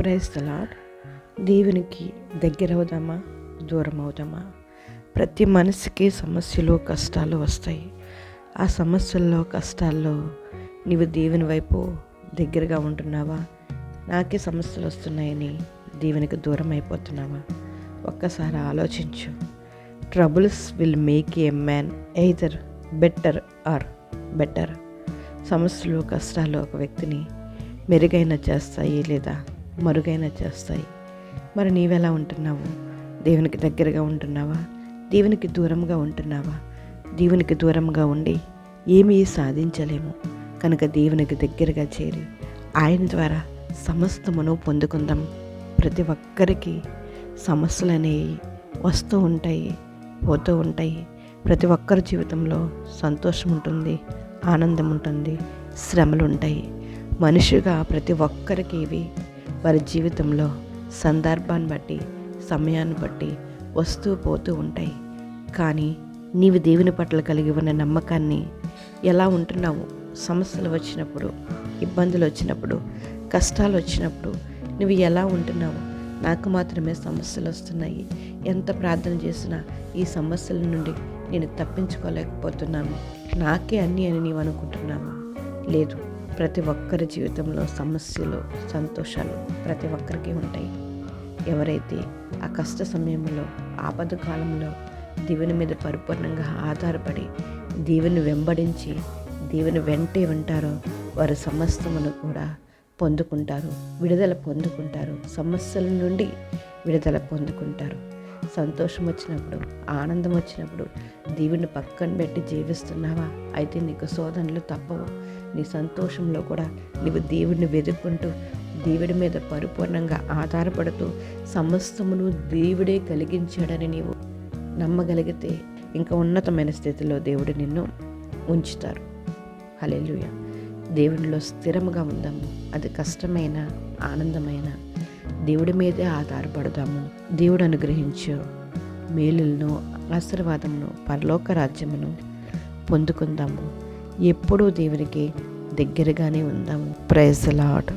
Praise the lord. దేవునికి దగ్గర అవుదామా, దూరం అవుదామా? ప్రతి మనిషికి సమస్యలు, కష్టాలు వస్తాయి. ఆ సమస్యల్లో, కష్టాల్లో నీవు దేవుని వైపు దగ్గరగా ఉంటున్నావా? నాకే సమస్యలు వస్తున్నాయని దేవునికి దూరం అయిపోతున్నావా? ఒక్కసారి ఆలోచించు. Troubles will make a man either better or better. సమస్యలు, కష్టాలు ఒక వ్యక్తిని మెరుగైన చేస్తాయి లేదా మరుగైన చేస్తాయి. మరి నీవెలా ఉంటున్నావు? దేవునికి దగ్గరగా ఉంటున్నావా, దేవునికి దూరంగా ఉంటున్నావా? దేవునికి దూరంగా ఉండి ఏమీ సాధించలేము కనుక దేవునికి దగ్గరగా చేరి ఆయన ద్వారా సమస్తమును పొందుకుందాం. ప్రతి ఒక్కరికి సమస్యలు అనేవి వస్తూ ఉంటాయి, పోతూ ఉంటాయి. ప్రతి ఒక్కరి జీవితంలో సంతోషం ఉంటుంది, ఆనందం ఉంటుంది, శ్రమలు ఉంటాయి. మనిషిగా ప్రతి ఒక్కరికి ఇవి వారి జీవితంలో సందర్భాన్ని బట్టి, సమయాన్ని బట్టి వస్తూ పోతూ ఉంటాయి. కానీ నీవు దేవుని పట్ల కలిగి ఉన్న నమ్మకాన్ని ఎలా ఉంటున్నావు? సమస్యలు వచ్చినప్పుడు, ఇబ్బందులు వచ్చినప్పుడు, కష్టాలు వచ్చినప్పుడు నువ్వు ఎలా ఉంటున్నావు? నాకు మాత్రమే సమస్యలు వస్తున్నాయి, ఎంత ప్రార్థన చేసినా ఈ సమస్యల నుండి నేను తప్పించుకోలేకపోతున్నాను, నాకే అన్నీ అని నీవు అనుకుంటున్నావా? లేదు, ప్రతి ఒక్కరి జీవితంలో సమస్యలు, సంతోషాలు ప్రతి ఒక్కరికి ఉంటాయి. ఎవరైతే ఆ కష్ట సమయంలో, ఆపద కాలంలో దేవుని మీద పరిపూర్ణంగా ఆధారపడి దేవుని వెంబడించి దేవుని వెంటే ఉంటారో వారు సమస్తమును కూడా పొందుకుంటారు, విడుదల పొందుకుంటారు, సమస్యల నుండి విడుదల పొందుకుంటారు. సంతోషం వచ్చినప్పుడు, ఆనందం వచ్చినప్పుడు దేవుని పక్కన పెట్టి జీవిస్తున్నావా? అయితే నీకు శోధనలు తప్పవు. నీ సంతోషంలో కూడా నీవు దేవుడిని వెతుక్కుంటూ దేవుడి మీద పరిపూర్ణంగా ఆధారపడుతూ సమస్తమును దేవుడే కలిగించాడని నీవు నమ్మగలిగితే ఇంకా ఉన్నతమైన స్థితిలో దేవుడు నిన్ను ఉంచుతారు. హల్లెలూయా. దేవునిలో స్థిరముగా ఉందాము. అది కష్టమైన, ఆనందమైన దేవుడి మీదే ఆధారపడదాము. దేవుడు అనుగ్రహించు మేలులను, ఆశీర్వాదమును, పరలోక రాజ్యమును పొందుకుందాము. ఎప్పుడూ దేవునికి దగ్గరగానే ఉందాము. Praise the lord.